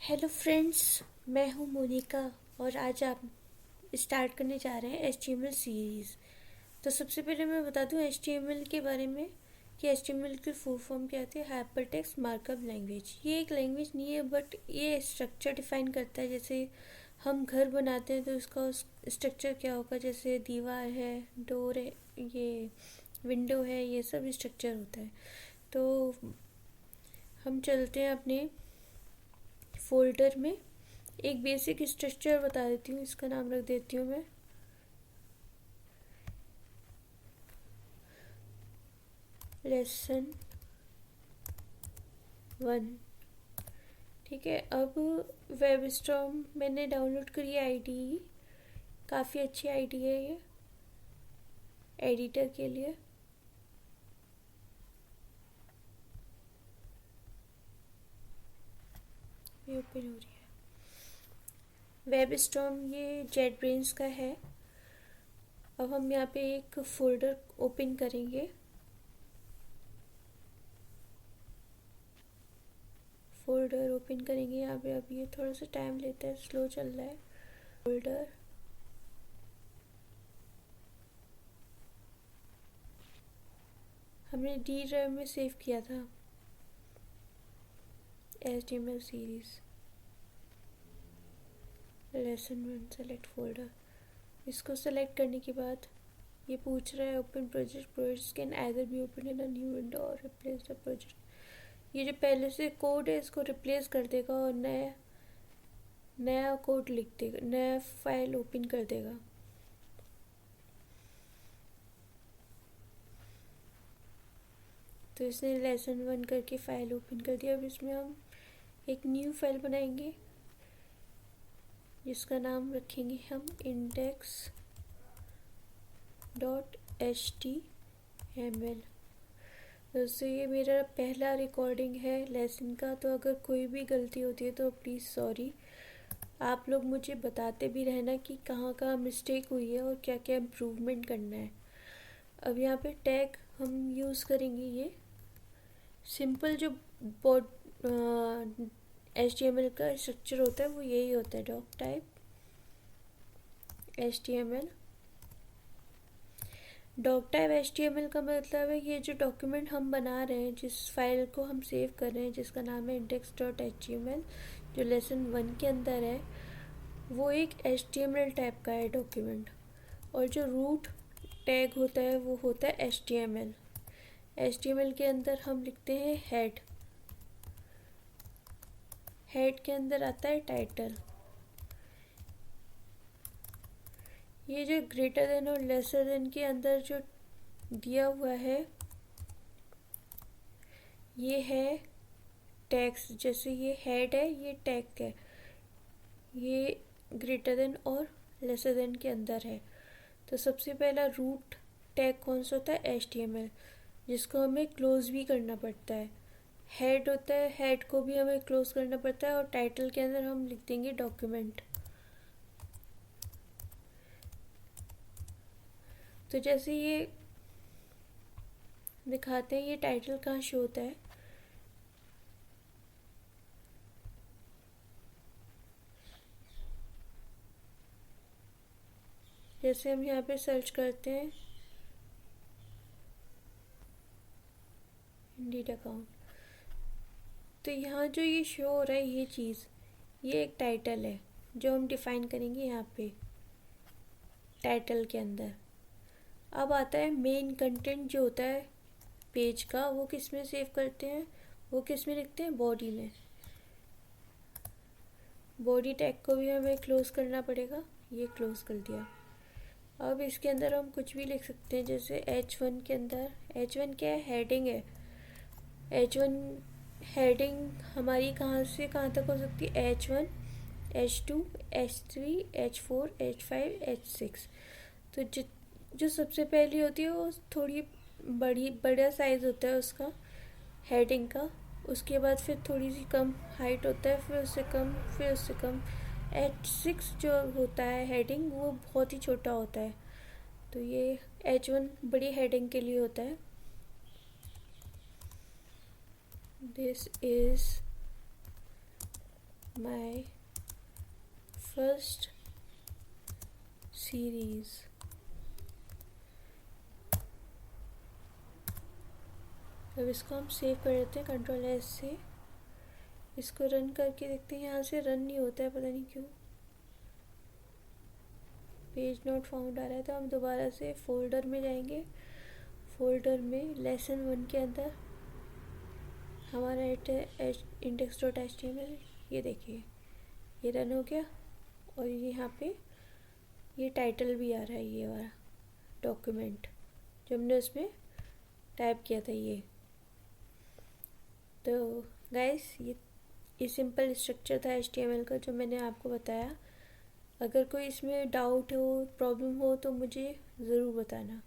Hello friends, मैं हूँ मोनिका और आज आप स्टार्ट करने जा रहे हैं HTML सीरीज़। तो सबसे पहले मैं बता दूँ HTML के बारे में कि HTML की फुल फॉर्म क्या होती है। Hyper text markup language. ये एक लैंग्वेज नहीं है, बट ये स्ट्रक्चर डिफाइन करता है। जैसे हम घर बनाते हैं तो उसका स्ट्रक्चर क्या होगा, जैसे दीवार है, डोर है, ये विंडो है, ये सब स्ट्रक्चर होता है। तो हम चलते हैं अपने फोल्डर में। एक बेसिक स्ट्रक्चर बता देती हूँ, इसका नाम रख देती हूँ मैं लेसन 1। ठीक है। अब वेबस्टॉर्म मैंने डाउनलोड करी आईडी, काफ़ी अच्छी आईडी है ये एडिटर के लिए। ये ओपन हो रही है वेबस्टॉर्म, ये जेट ब्रेन्स का है। अब हम यहाँ पे एक फोल्डर ओपन करेंगे। फोल्डर ओपन करेंगे यहाँ पे। अब ये थोड़ा सा टाइम लेता है, स्लो चल रहा है। फोल्डर हमने डी ड्राइव में सेव किया था HTML series. Lesson 1 select folder. इसको सेलेक्ट करने के बाद ये पूछ रहा है open project. Project can either be open in a new window और रिप्लेस द प्रोजेक्ट। ये जो पहले से कोड है इसको रिप्लेस कर देगा और नया नया कोड लिख देगा, नया फाइल ओपन कर देगा। तो इसने लेसन 1 करके फाइल ओपन कर दिया। अब इसमें हम एक न्यू फाइल बनाएंगे जिसका नाम रखेंगे हम index.html। दोस्तों, ये मेरा पहला रिकॉर्डिंग है लेसन का, तो अगर कोई भी गलती होती है तो प्लीज़ सॉरी। आप लोग मुझे बताते भी रहना कि कहाँ कहाँ मिस्टेक हुई है और क्या क्या इम्प्रूवमेंट करना है। अब यहाँ पे टैग हम यूज़ करेंगे। ये सिंपल जो HTML का स्ट्रक्चर होता है वो यही होता है, doctype HTML। Doctype HTML का मतलब है ये जो डॉक्यूमेंट हम बना रहे हैं, जिस फाइल को हम सेव कर रहे हैं जिसका नाम है index.html, जो लेसन 1 के अंदर है, वो एक HTML टाइप का है डॉक्यूमेंट। और जो रूट टैग होता है वो होता है HTML। HTML के अंदर हम लिखते हैं हेड। हेड के अंदर आता है टाइटल। ये जो ग्रेटर देन और लेसर देन के अंदर जो दिया हुआ है ये है टैग्स। जैसे ये हेड है, ये टैग है, ये ग्रेटर देन और लेसर देन के अंदर है। तो सबसे पहला रूट टैग कौन सा होता है? HTML, जिसको हमें क्लोज भी करना पड़ता है। हेड होता है, हेड को भी हमें क्लोज करना पड़ता है। और टाइटल के अंदर हम लिख देंगे डॉक्यूमेंट। तो जैसे ये दिखाते हैं ये टाइटल कहाँ शो होता है। जैसे हम यहाँ पे सर्च करते हैं इंडीड अकाउंट, तो यहाँ जो ये शो हो रहा है ये चीज़, ये एक टाइटल है जो हम डिफाइन करेंगे यहाँ पे टाइटल के अंदर। अब आता है मेन कंटेंट जो होता है पेज का, वो किस में सेव करते हैं, वो किस में लिखते हैं? बॉडी में। बॉडी टैग को भी हमें क्लोज करना पड़ेगा, ये क्लोज कर दिया। अब इसके अंदर हम कुछ भी लिख सकते हैं। जैसे H1 के अंदर, H1 क्या है? हेडिंग है। H1 हेडिंग हमारी कहाँ से कहाँ तक हो सकती है? H1, H2, H3, H4, H5, H6। तो जो सबसे पहली होती है वो थोड़ी बड़ा साइज़ होता है उसका, हेडिंग का। उसके बाद फिर थोड़ी सी कम हाइट होता है, फिर उससे कम, फिर उससे कम। H6 जो होता है हेडिंग, वो बहुत ही छोटा होता है। तो ये H1 बड़ी हेडिंग के लिए होता है। This is my first series. अब इसको हम सेव कर देते हैं कंट्रोल एस से। इसको रन करके देखते हैं। यहाँ से रन नहीं होता है, पता नहीं क्यों, पेज नॉट फाउंड आ रहा है। तो हम दोबारा से फोल्डर में जाएंगे। फोल्डर में लेसन 1 के अंदर हमारा index.html, ये देखिए ये रन हो गया। और ये यहाँ पे ये टाइटल भी आ रहा है, ये वाला डॉक्यूमेंट जो हमने उसमें टाइप किया था ये। तो गाइस ये सिंपल स्ट्रक्चर था HTML का जो मैंने आपको बताया। अगर कोई इसमें डाउट हो, प्रॉब्लम हो तो मुझे ज़रूर बताना।